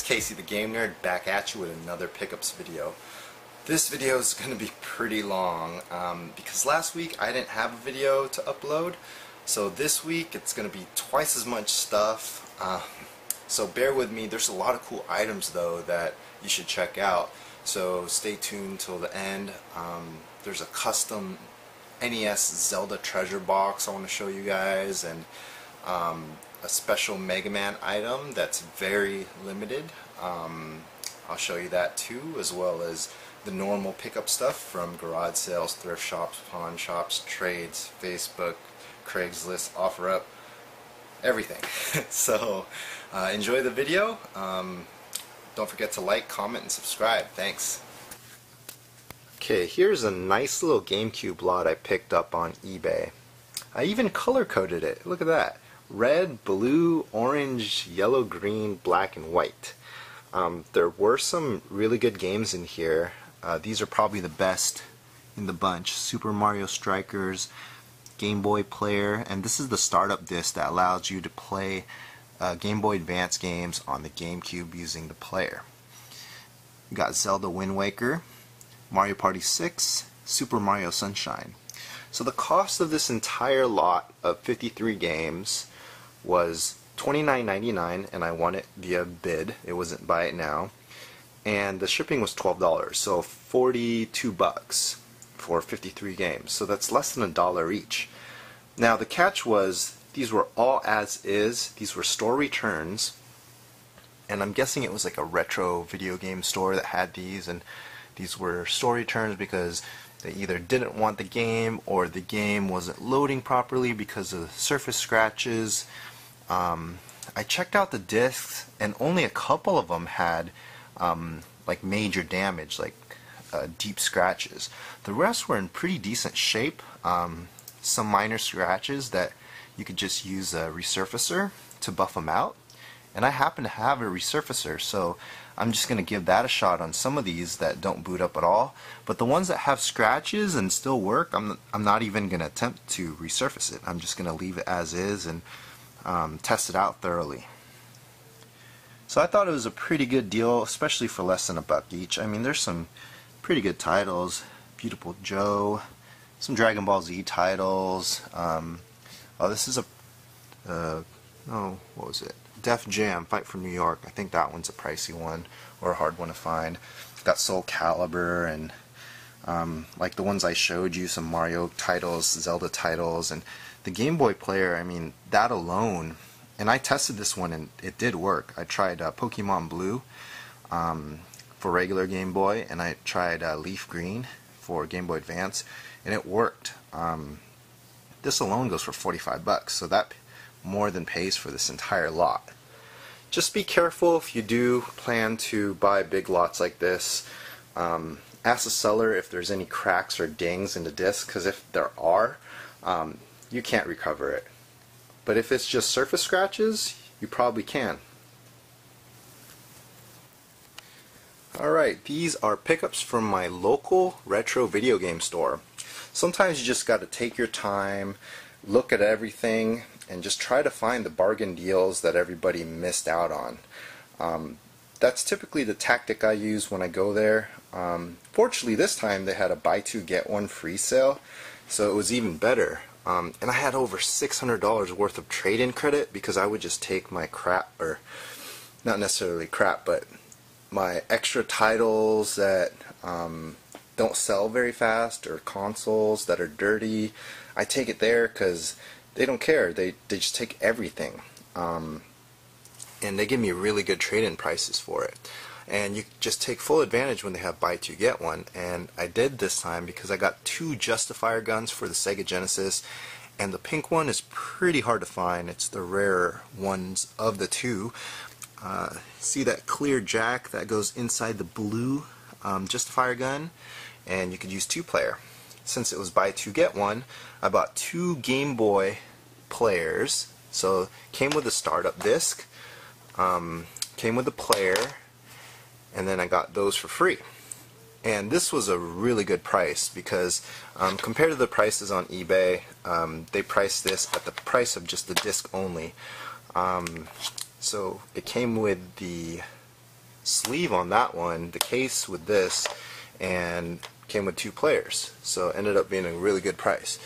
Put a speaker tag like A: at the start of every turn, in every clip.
A: Kacy the Game Nerd back at you with another pickups video. This video is going to be pretty long because last week I didn't have a video to upload, so this week it's going to be twice as much stuff. So bear with me. There's a lot of cool items though that you should check out, so stay tuned till the end. There's a custom NES Zelda treasure box I want to show you guys, and a special Mega Man item that's very limited. I'll show you that too, as well as the normal pickup stuff from garage sales, thrift shops, pawn shops, trades, Facebook, Craigslist, OfferUp, everything. So enjoy the video. Don't forget to like, comment, and subscribe. Thanks. Okay, here's a nice little GameCube lot I picked up on eBay. I even color coded it. Look at that. Red, blue, orange, yellow, green, black, and white. There were some really good games in here. These are probably the best in the bunch. Super Mario Strikers, Game Boy Player, and this is the startup disc that allows you to play Game Boy Advance games on the GameCube using the player. We got Zelda Wind Waker, Mario Party 6, Super Mario Sunshine. So the cost of this entire lot of 53 games was $29.99, and I won it via bid. It wasn't buy it now. And the shipping was $12, so 42 bucks for 53 games. So that's less than $1 each. Now the catch was these were all as is. These were store returns, and I'm guessing it was like a retro video game store that had these, and these were store returns because they either didn't want the game or the game wasn't loading properly because of surface scratches. I checked out the discs, and only a couple of them had like major damage, like deep scratches. The rest were in pretty decent shape. Some minor scratches that you could just use a resurfacer to buff them out. And I happen to have a resurfacer, so I'm just going to give that a shot on some of these that don't boot up at all. But the ones that have scratches and still work, I'm not even going to attempt to resurface it. I'm just going to leave it as is and test it out thoroughly. So I thought it was a pretty good deal, especially for less than $1 each. I mean, there's some pretty good titles. Beautiful Joe, some Dragon Ball Z titles. Oh, this is what was it? Def Jam, Fight for New York. I think that one's a pricey one, or a hard one to find. Got Soul Calibur, and like the ones I showed you, some Mario titles, Zelda titles, and the Game Boy Player. I mean, that alone, and I tested this one and it did work. I tried Pokemon Blue for regular Game Boy, and I tried Leaf Green for Game Boy Advance, and it worked. This alone goes for 45 bucks, so that more than pays for this entire lot. Just be careful if you do plan to buy big lots like this. Ask the seller if there's any cracks or dings in the disc, because if there are, you can't recover it. But if it's just surface scratches, you probably can. Alright, these are pickups from my local retro video game store. Sometimes you just got to take your time, look at everything, and just try to find the bargain deals that everybody missed out on. That's typically the tactic I use when I go there. Fortunately, this time they had a buy two get one free sale, so it was even better. And I had over $600 worth of trade-in credit because I would just take my crap, or not necessarily crap, but my extra titles that don't sell very fast, or consoles that are dirty. I take it there because they don't care. They just take everything, and they give me really good trade-in prices for it. And you just take full advantage when they have buy two get one. And I did this time because I got 2 Justifier guns for the Sega Genesis, and the pink one is pretty hard to find. It's the rarer ones of the 2. See that clear jack that goes inside the blue Justifier gun, and you could use 2-player. Since it was buy two get one, I bought 2 Game Boy players. So came with a startup disc, came with a player, and then I got those for free. And this was a really good price because compared to the prices on eBay, they priced this at the price of just the disc only. So it came with the sleeve on that one, the case with this, and came with 2 players, so it ended up being a really good price.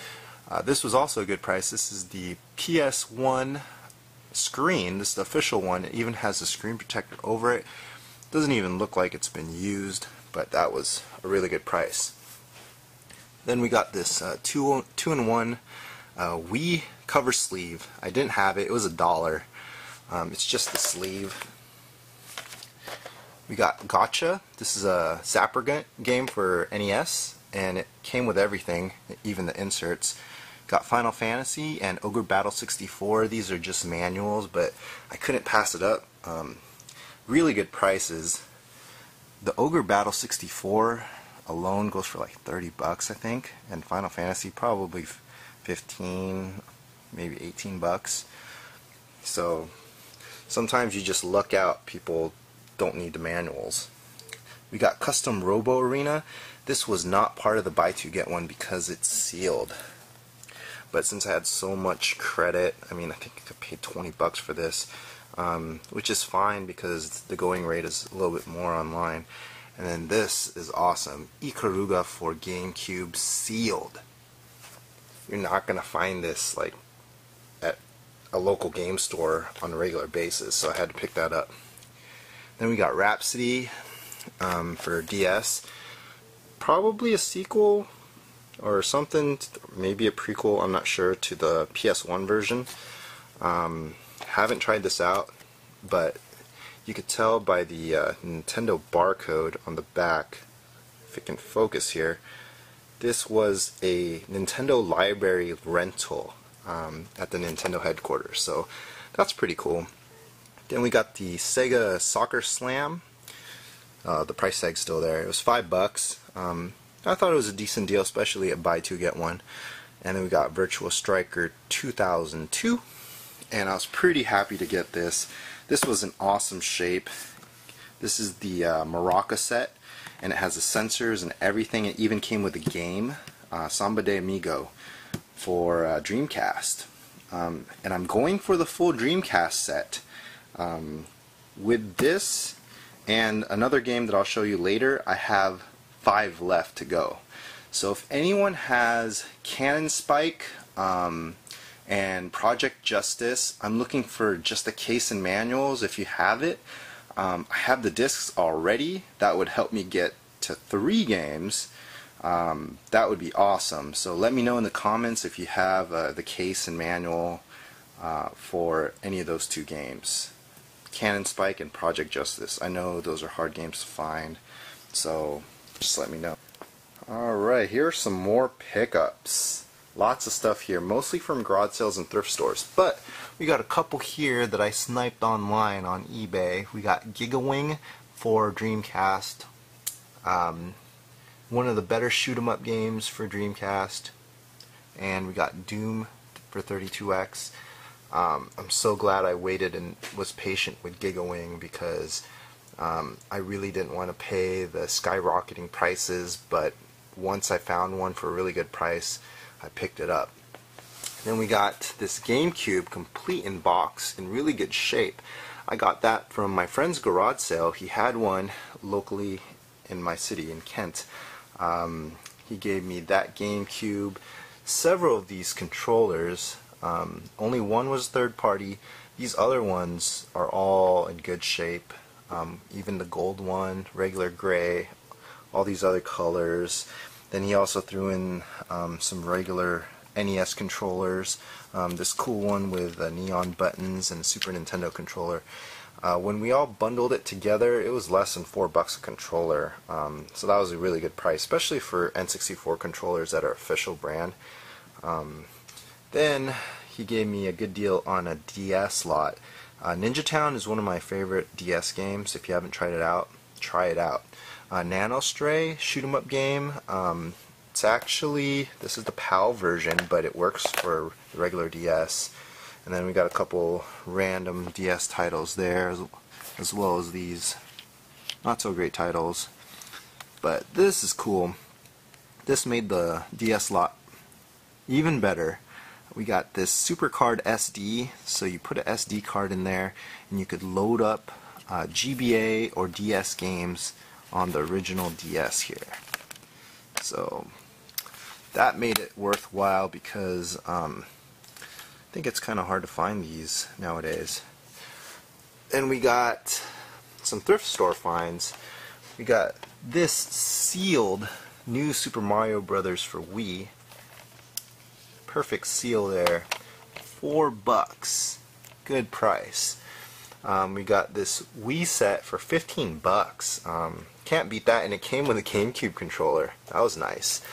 A: This was also a good price. This is the PS1 screen. This is the official one. It even has a screen protector over it. Doesn't even look like it's been used, but that was a really good price. Then we got this 2-in-1 Wii cover sleeve. I didn't have it. It was $1. It's just the sleeve. We got Gotcha. This is a Zapper game for NES, and it came with everything, even the inserts. Got Final Fantasy and Ogre Battle 64. These are just manuals, but I couldn't pass it up. Really good prices. The Ogre Battle 64 alone goes for like 30 bucks, I think, and Final Fantasy probably 15, maybe 18 bucks. So sometimes you just luck out. People don't need the manuals. We got Custom Robo Arena. This was not part of the buy two get one because it's sealed. But since I had so much credit, I mean, I think I paid 20 bucks for this, which is fine because the going rate is a little bit more online. And then this is awesome. Ikaruga for GameCube sealed. You're not gonna find this like at a local game store on a regular basis, so I had to pick that up. Then we got Rhapsody for DS. Probably a sequel or something, maybe a prequel, I'm not sure, to the PS1 version. Haven't tried this out, but you could tell by the Nintendo barcode on the back, if it can focus here, this was a Nintendo library rental at the Nintendo headquarters, so that's pretty cool. Then we got the Sega Soccer Slam. The price tag's still there. It was $5. I thought it was a decent deal, especially at buy two get one. And then we got Virtua Striker 2002, and I was pretty happy to get this. This was an awesome shape. This is the Maraca set, and it has the sensors and everything. It even came with a game, Samba de Amigo, for Dreamcast. And I'm going for the full Dreamcast set. With this and another game that I'll show you later, I have 5 left to go. So if anyone has Cannon Spike and Project Justice, I'm looking for just the case and manuals. If you have it, I have the discs already. That would help me get to 3 games. That would be awesome. So let me know in the comments if you have the case and manual for any of those 2 games. Cannon Spike and Project Justice. I know those are hard games to find, so just let me know. Alright, here are some more pickups. Lots of stuff here, mostly from garage sales and thrift stores, but we got a couple here that I sniped online on eBay. We got GigaWing for Dreamcast, one of the better shoot 'em up games for Dreamcast, and we got Doom for 32X. I'm so glad I waited and was patient with GigaWing because I really didn't want to pay the skyrocketing prices, but once I found one for a really good price, I picked it up. Then we got this GameCube complete in box in really good shape. I got that from my friend's garage sale. He had one locally in my city in Kent. He gave me that GameCube, several of these controllers. Only one was third party. These other ones are all in good shape. Even the gold one, regular gray, all these other colors. Then he also threw in some regular NES controllers. This cool one with neon buttons and a Super Nintendo controller. When we all bundled it together, it was less than $4 a controller. So that was a really good price, especially for N64 controllers that are official brand. Then he gave me a good deal on a DS lot. Ninja Town is one of my favorite DS games. If you haven't tried it out, try it out. Nano Stray, shoot 'em up game. It's actually, this is the PAL version, but it works for the regular DS. And then we got a couple random DS titles there, as well as these not so great titles. But this is cool. This made the DS lot even better. We got this Super Card SD, so you put an SD card in there and you could load up GBA or DS games on the original DS here. So that made it worthwhile because I think it's kind of hard to find these nowadays. And we got some thrift store finds. We got this sealed new Super Mario Brothers for Wii. Perfect seal there. $4. Good price. We got this Wii set for $15. Can't beat that, and it came with a GameCube controller. That was nice.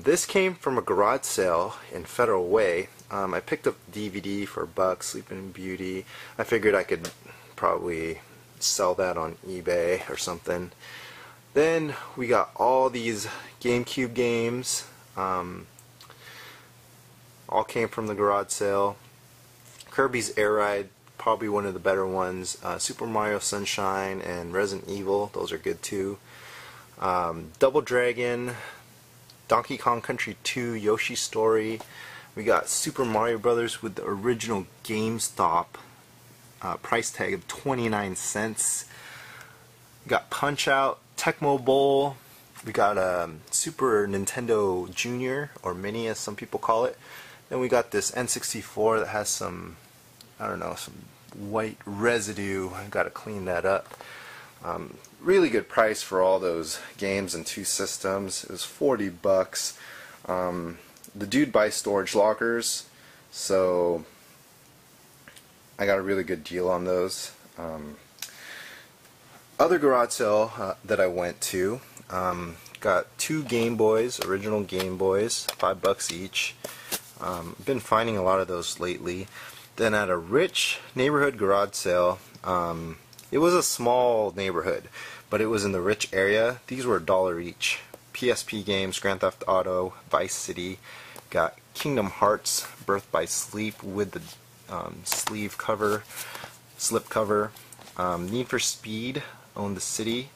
A: This came from a garage sale in Federal Way. I picked up DVD for $1, Sleeping Beauty. I figured I could probably sell that on eBay or something. Then we got all these GameCube games. All came from the garage sale. Kirby's Air Ride, probably one of the better ones. Super Mario Sunshine and Resident Evil, those are good too. Double Dragon, Donkey Kong Country 2, Yoshi's Story. We got Super Mario Brothers with the original GameStop price tag of 29 cents. We got Punch Out, Tecmo Bowl. We got Super Nintendo Junior, or Mini as some people call it. Then we got this N64 that has some, I don't know, some white residue. I gotta clean that up. Really good price for all those games and 2 systems. It was $40. The dude buys storage lockers, so I got a really good deal on those. Other garage sale that I went to, got 2 Game Boys, original Game Boys, $5 each. Been finding a lot of those lately. Then at a rich neighborhood garage sale, it was a small neighborhood, but it was in the rich area. These were $1 each. PSP games, Grand Theft Auto, Vice City. Got Kingdom Hearts, Birth by Sleep with the slip cover. Need for Speed, Own the City.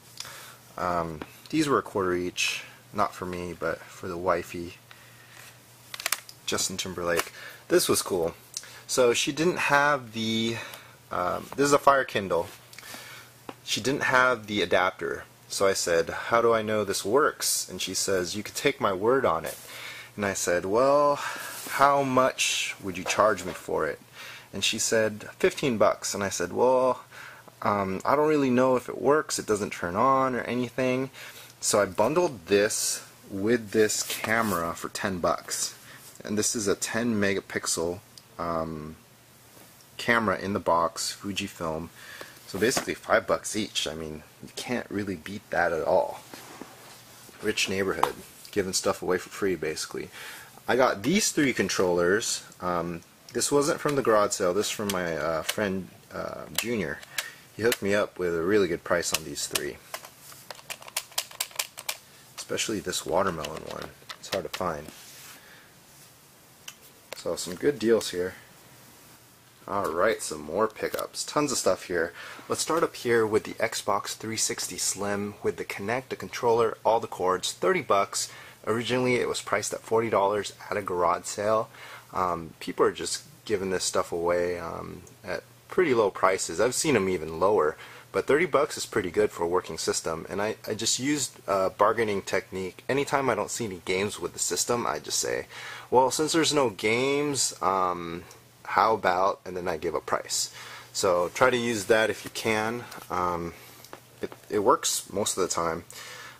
A: These were $1 each. Not for me, but for the wifey. Justin Timberlake. This was cool. So she didn't have the, this is a Fire Kindle. She didn't have the adapter. So I said, how do I know this works? And she says, you could take my word on it. And I said, well, how much would you charge me for it? And she said, $15. And I said, well, I don't really know if it works. It doesn't turn on or anything. So I bundled this with this camera for $10. And this is a 10 megapixel camera in the box, Fujifilm. So basically $5 each. I mean, you can't really beat that at all. Rich neighborhood, giving stuff away for free basically. I got these 3 controllers. This wasn't from the garage sale. This is from my friend Junior. He hooked me up with a really good price on these 3. Especially this watermelon one. It's hard to find. So some good deals here. Alright, some more pickups. Tons of stuff here. Let's start up here with the Xbox 360 Slim with the Kinect, the controller, all the cords, $30. Originally it was priced at $40 at a garage sale. People are just giving this stuff away at pretty low prices. I've seen them even lower, but $30 is pretty good for a working system. And I just used a bargaining technique. Anytime I don't see any games with the system, I just say, well, since there's no games, how about, and then I give a price. So try to use that if you can. It works most of the time.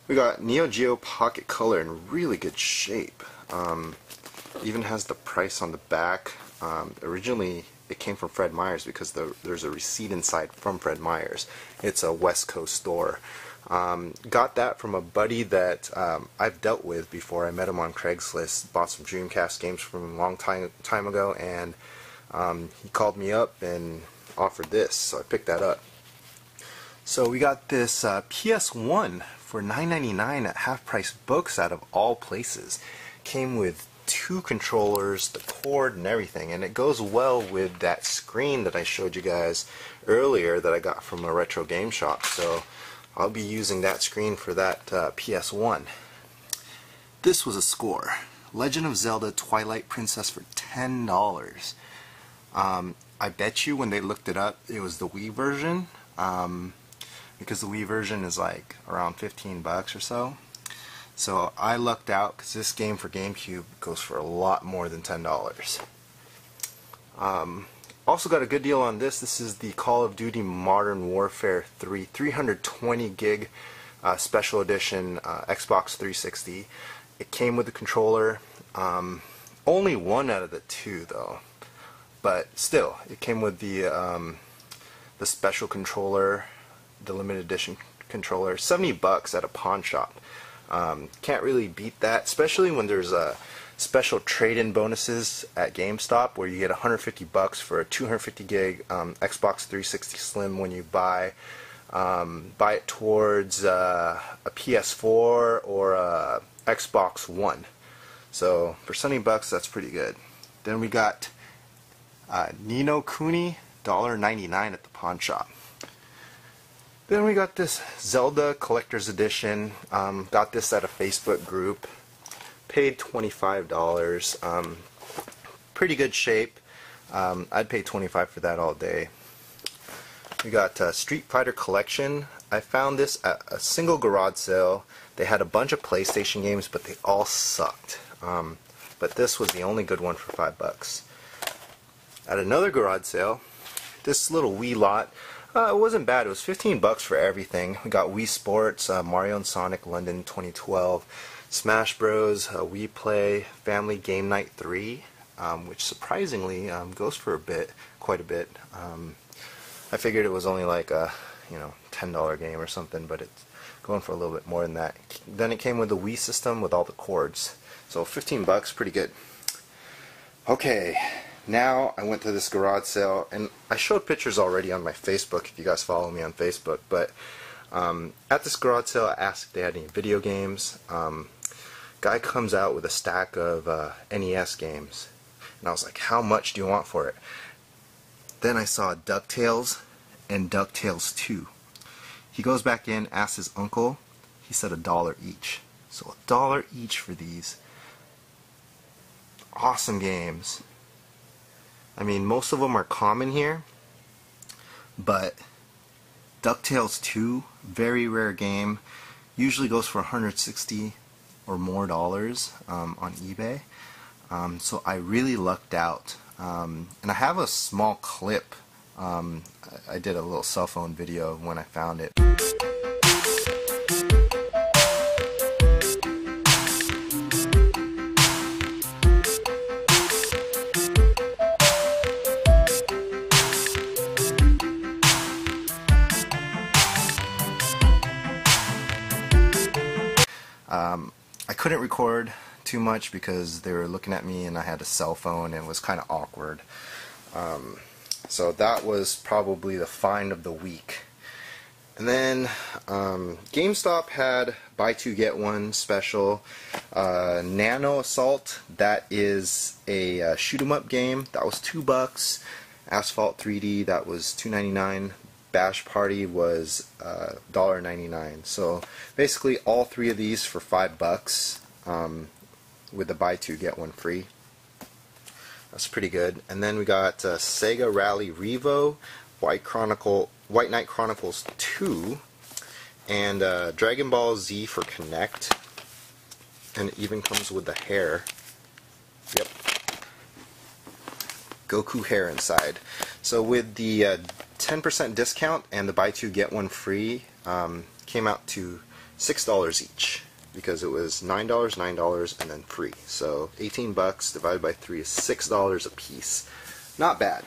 A: We got Neo Geo Pocket Color in really good shape. Even has the price on the back. Originally it came from Fred Meyer's because there's a receipt inside from Fred Meyer's. It's a West Coast store. Got that from a buddy that I've dealt with before. I met him on Craigslist, bought some Dreamcast games from him a long time ago, and he called me up and offered this, so I picked that up. So we got this PS1 for $9.99 at Half Price Books out of all places. Came with 2 controllers, the cord and everything, and it goes well with that screen that I showed you guys earlier that I got from a retro game shop. So I'll be using that screen for that PS1. This was a score. Legend of Zelda Twilight Princess for $10. I bet you when they looked it up, it was the Wii version, because the Wii version is like around 15 bucks or so. So I lucked out because this game for GameCube goes for a lot more than $10. Also got a good deal on this. This is the Call of Duty Modern Warfare 3 320 gig special edition Xbox 360. It came with the controller. Only one out of the two though, but still, it came with the special controller, the limited edition controller. 70 bucks at a pawn shop. Can't really beat that, especially when there's special trade-in bonuses at GameStop where you get 150 bucks for a 250 gig Xbox 360 Slim when you buy it towards a PS4 or a Xbox One. So for 70 bucks, that's pretty good. Then we got Ni no Kuni, $1.99 at the pawn shop. Then we got this Zelda Collector's Edition. Got this at a Facebook group. Paid $25. Pretty good shape. I'd pay $25 for that all day. We got Street Fighter Collection. I found this at a single garage sale. They had a bunch of PlayStation games, but they all sucked. But this was the only good one for $5. At another garage sale, this little Wii lot, it wasn't bad. It was 15 bucks for everything. We got Wii Sports, Mario and Sonic London 2012, Smash Bros, Wii Play, Family Game Night 3, which surprisingly goes for quite a bit. I figured it was only like a $10 game or something, but it's going for a little bit more than that. Then it came with the Wii system with all the cords. So 15 bucks, pretty good. Okay, now I went to this garage sale, and I showed pictures already on my Facebook if you guys follow me on Facebook, but at this garage sale I asked if they had any video games. Guy comes out with a stack of NES games, and I was like, how much do you want for it? Then I saw DuckTales and DuckTales 2. He goes back in, asks his uncle, he said $1 each. So $1 each for these. Awesome games. I mean, most of them are common here, but DuckTales 2, very rare game, usually goes for $160 or more on eBay. So I really lucked out. And I have a small clip. I did a little cell phone video when I found it. I couldn't record too much because they were looking at me and I had a cell phone and it was kind of awkward. So that was probably the find of the week. And then GameStop had buy two get one special. Nano Assault, that is a shoot 'em up game. That was $2. Asphalt 3D, that was $2.99. Bash Party was $1.99. So basically all three of these for $5 with the buy two get one free. That's pretty good. And then we got Sega Rally Revo, White Knight Chronicles 2, and Dragon Ball Z for Connect. And it even comes with the hair. Yep. Goku hair inside. So with the 10% discount and the buy two get one free, came out to $6 each, because it was $9, $9, and then free. So 18 bucks divided by 3 is $6 a piece. Not bad.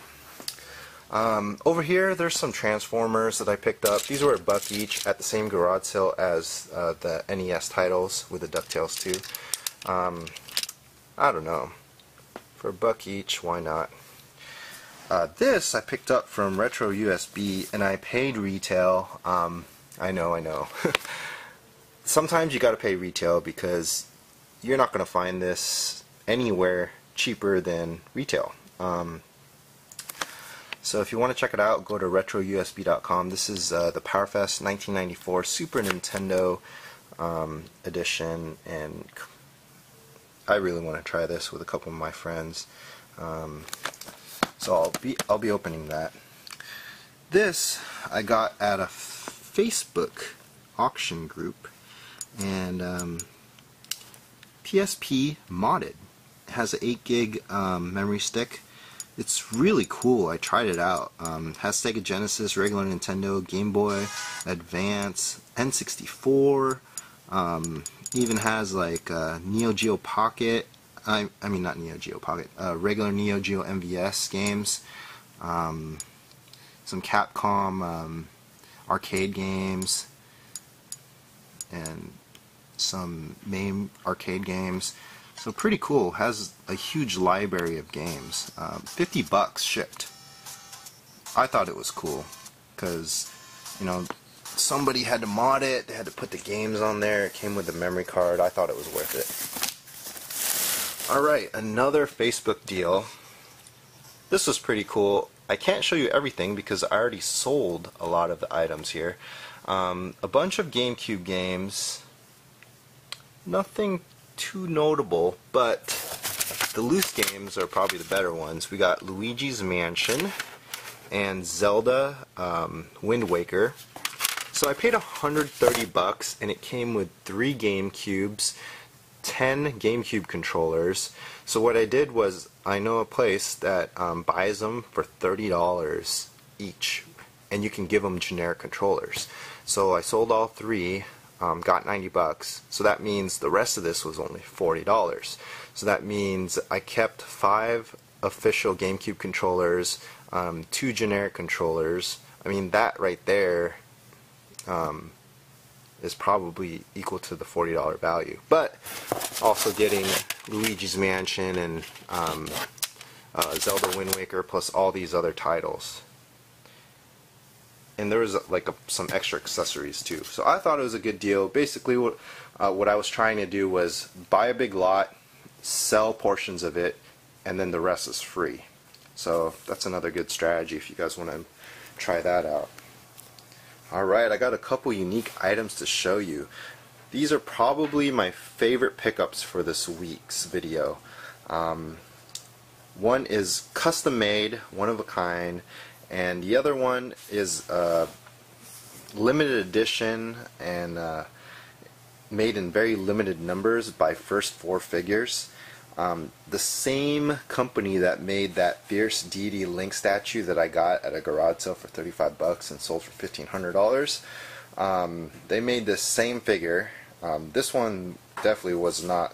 A: Over here there's some Transformers that I picked up. These were $1 each at the same garage sale as the NES titles with the DuckTales 2. I don't know. For $1 each, why not? This I picked up from Retro USB and I paid retail. I know. Sometimes you gotta pay retail because you're not gonna find this anywhere cheaper than retail. So if you want to check it out, go to retrousb.com. This is the PowerFest 1994 Super Nintendo edition, and I really want to try this with a couple of my friends. So I'll be opening that. This I got at a Facebook auction group, and PSP modded. It has an 8 gig memory stick. It's really cool. I tried it out. Has Sega Genesis, regular Nintendo, Game Boy, Advance, N64. Even has like Neo Geo Pocket. I mean not Neo Geo Pocket. Regular Neo Geo MVS games. Some Capcom arcade games, and some MAME arcade games. So pretty cool. Has a huge library of games. $50 shipped. I thought it was cool because, you know, somebody had to mod it. They had to put the games on there. It came with the memory card. I thought it was worth it. Alright, another Facebook deal. This was pretty cool. I can't show you everything because I already sold a lot of the items here. A bunch of GameCube games. Nothing too notable, but the loose games are probably the better ones. We got Luigi's Mansion and Zelda Wind Waker. So I paid $130 and it came with 3 GameCubes, 10 GameCube controllers. So what I did was, I know a place that buys them for $30 each, and you can give them generic controllers. So I sold all 3. Got $90, so that means the rest of this was only $40. So that means I kept 5 official GameCube controllers, 2 generic controllers. I mean, that right there is probably equal to the $40 value. But also getting Luigi's Mansion and Zelda Wind Waker plus all these other titles. And there was like some extra accessories too. So I thought it was a good deal. Basically what I was trying to do was buy a big lot, sell portions of it, and then the rest is free. So that's another good strategy if you guys want to try that out. Alright, I got a couple unique items to show you. These are probably my favorite pickups for this week's video. One is custom made, one of a kind, and the other one is limited edition and made in very limited numbers by First 4 Figures. The same company that made that Fierce Deity Link statue that I got at a garage sale for $35 and sold for $1,500. They made this same figure. This one definitely was not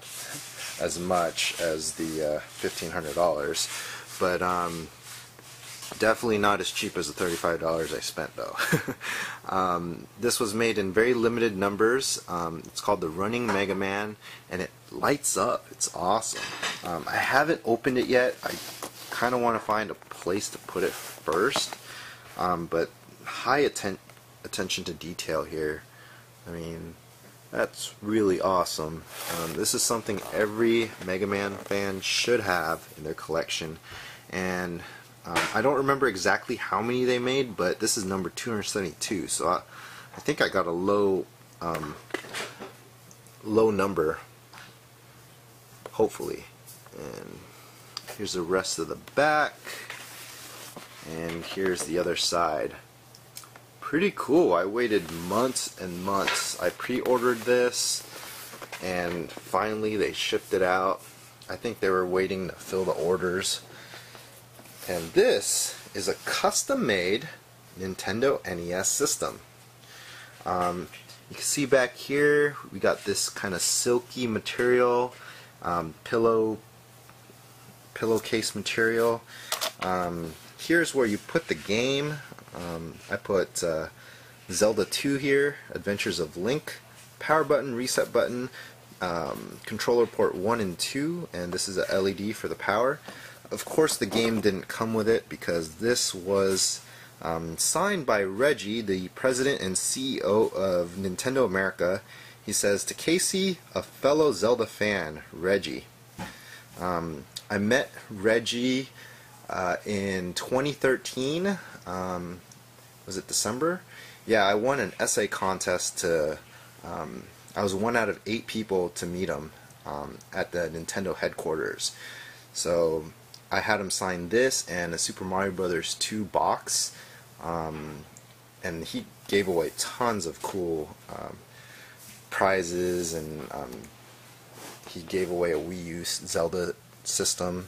A: as much as the $1,500, but definitely not as cheap as the $35 I spent though. This was made in very limited numbers. It's called the Running Mega Man, and it lights up. It's awesome. I haven't opened it yet. I kind of want to find a place to put it first, but high attention to detail here. I mean, that's really awesome. This is something every Mega Man fan should have in their collection, and I don't remember exactly how many they made, but this is number 272, so I think I got a low number, hopefully. And here's the rest of the back, and here's the other side. Pretty cool. I waited months and months. I pre-ordered this, and finally they shipped it out. I think they were waiting to fill the orders. And this is a custom-made Nintendo NES system. You can see back here we got this kind of silky material, pillowcase material. Here's where you put the game. I put Zelda 2 here, Adventures of Link, power button, reset button, controller port 1 and 2, and this is a LED for the power. Of course the game didn't come with it because this was signed by Reggie, the president and CEO of Nintendo America. He says, "To Kacy, a fellow Zelda fan, Reggie." I met Reggie in 2013. Was it December? Yeah, I won an essay contest to... I was one out of 8 people to meet him at the Nintendo headquarters. So I had him sign this and a Super Mario Brothers 2 box, and he gave away tons of cool prizes, and he gave away a Wii U Zelda system.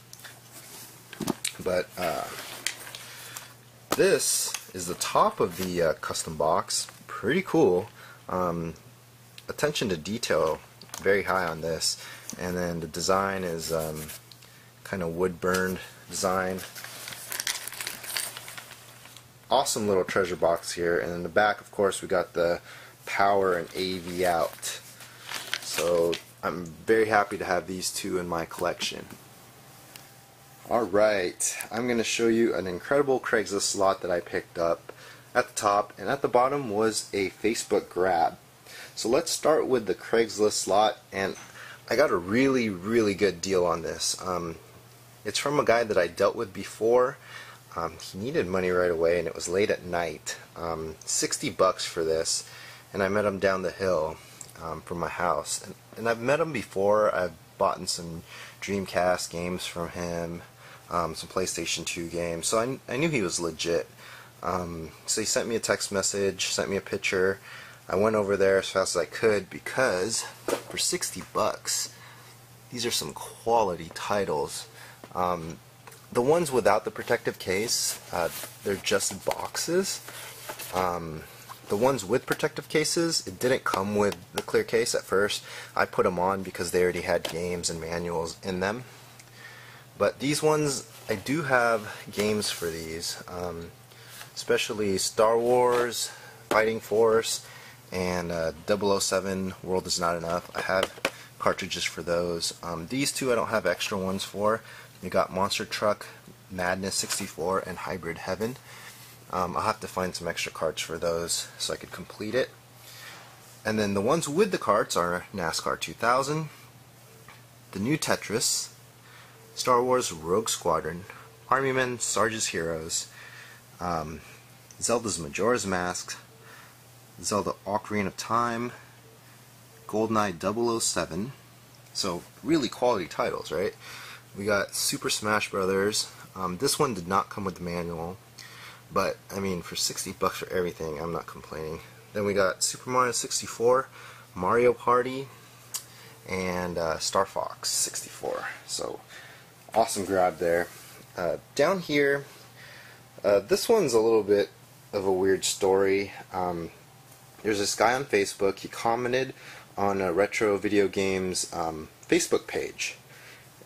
A: But this is the top of the custom box. Pretty cool. Attention to detail very high on this, and then the design is kind of wood burned design. Awesome little treasure box here, and in the back, of course, we got the power and AV out. So I'm very happy to have these two in my collection. Alright, I'm going to show you an incredible Craigslist slot that I picked up. At the top and at the bottom was a Facebook grab. So let's start with the Craigslist slot, and I got a really good deal on this. It's from a guy that I dealt with before. He needed money right away, and it was late at night. $60 for this, and I met him down the hill from my house. And I've met him before. I've bought some Dreamcast games from him, some PlayStation 2 games, so I knew he was legit. So he sent me a text message, sent me a picture. I went over there as fast as I could, because for $60, these are some quality titles. The ones without the protective case, they're just boxes. The ones with protective cases, it didn't come with the clear case at first. I put them on because they already had games and manuals in them. But these ones, I do have games for these, especially Star Wars, Fighting Force, and 007 World Is Not Enough. I have cartridges for those. These two I don't have extra ones for. You got Monster Truck Madness 64 and Hybrid Heaven. I'll have to find some extra cards for those so I could complete it. And then the ones with the cards are NASCAR 2000, the new Tetris, Star Wars Rogue Squadron, Army Men Sarge's Heroes, Zelda's Majora's Mask, Zelda Ocarina of Time, GoldenEye 007. So really quality titles, right? We got Super Smash Brothers. This one did not come with the manual, but I mean, for $60 for everything, I'm not complaining. Then we got Super Mario 64, Mario Party, and Star Fox 64. So awesome grab there. Down here, this one's a little bit of a weird story. There's this guy on Facebook. He commented on a Retro Video Games Facebook page,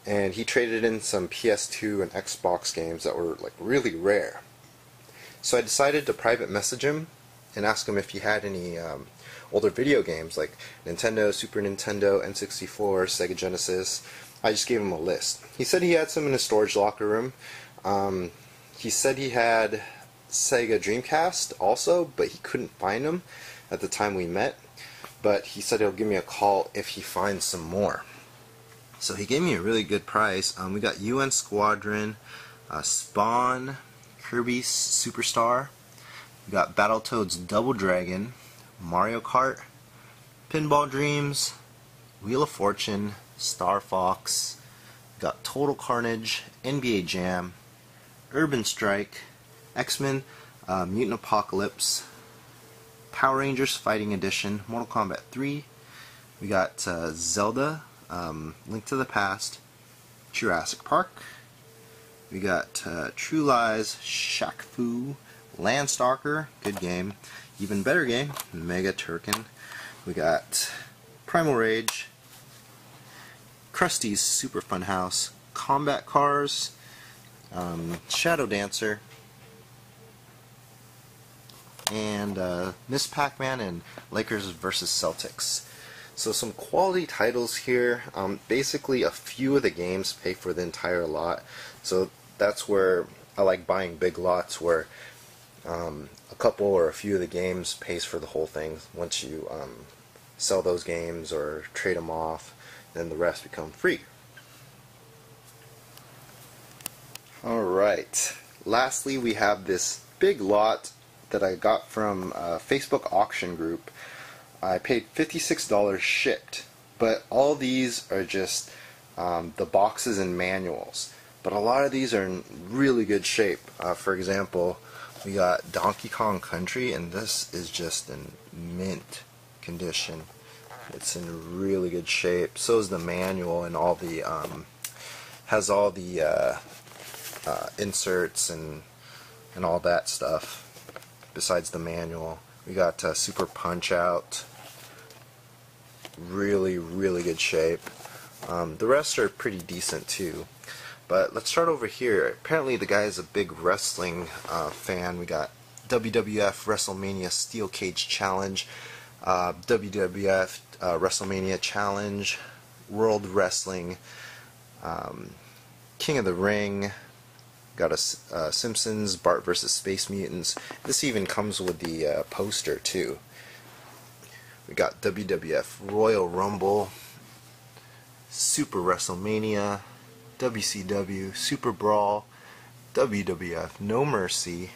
A: and he traded in some PS2 and Xbox games that were like really rare. So I decided to private message him and ask him if he had any older video games like Nintendo, Super Nintendo, N64, Sega Genesis. I just gave him a list. He said he had some in his storage locker room. He said he had Sega Dreamcast also, but he couldn't find them at the time we met. But he said he'll give me a call if he finds some more. So he gave me a really good price. We got UN Squadron, Spawn, Kirby Superstar. We got Battletoads Double Dragon, Mario Kart, Pinball Dreams, Wheel of Fortune, Star Fox. We got Total Carnage, NBA Jam, Urban Strike, X-Men, Mutant Apocalypse, Power Rangers Fighting Edition, Mortal Kombat 3. We got Zelda, Link to the Past, Jurassic Park. We got True Lies, Shaq Fu, Landstalker, good game. Even better game, Mega Turken. We got Primal Rage, Krusty's Super Fun House, Combat Cars, Shadow Dancer, and Miss Pac-Man and Lakers vs. Celtics. So some quality titles here. Basically a few of the games pay for the entire lot. So that's where I like buying big lots, where a couple or a few of the games pays for the whole thing. Once you sell those games or trade them off, then the rest become free. Alright, lastly we have this big lot that I got from a Facebook auction group. I paid $56 shipped, but all these are just the boxes and manuals. but a lot of these are in really good shape. For example, we got Donkey Kong Country, and this is just in mint condition. It's in really good shape. So is the manual, and all the has all the inserts and all that stuff. Besides the manual, we got Super Punch Out. Really good shape. The rest are pretty decent too. But let's start over here. Apparently the guy is a big wrestling fan. We got WWF WrestleMania Steel Cage Challenge, WWF WrestleMania Challenge, World Wrestling, King of the Ring. Got a Simpsons, Bart vs. Space Mutants. This even comes with the poster too. We got WWF Royal Rumble, Super WrestleMania, WCW Super Brawl, WWF No Mercy,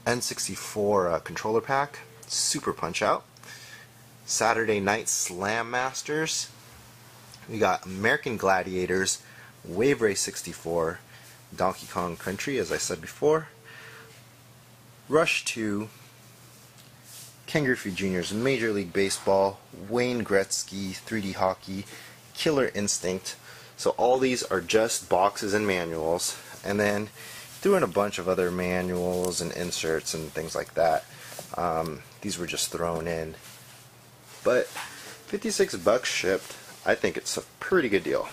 A: N64 controller pack, Super Punch Out, Saturday Night Slam Masters. We got American Gladiators, Wave Race 64, Donkey Kong Country, as I said before, Rush 2, Ken Griffey Jr.'s Major League Baseball, Wayne Gretzky 3D Hockey, Killer Instinct. So all these are just boxes and manuals, and then threw in a bunch of other manuals and inserts and things like that. These were just thrown in. But $56 shipped, I think it's a pretty good deal.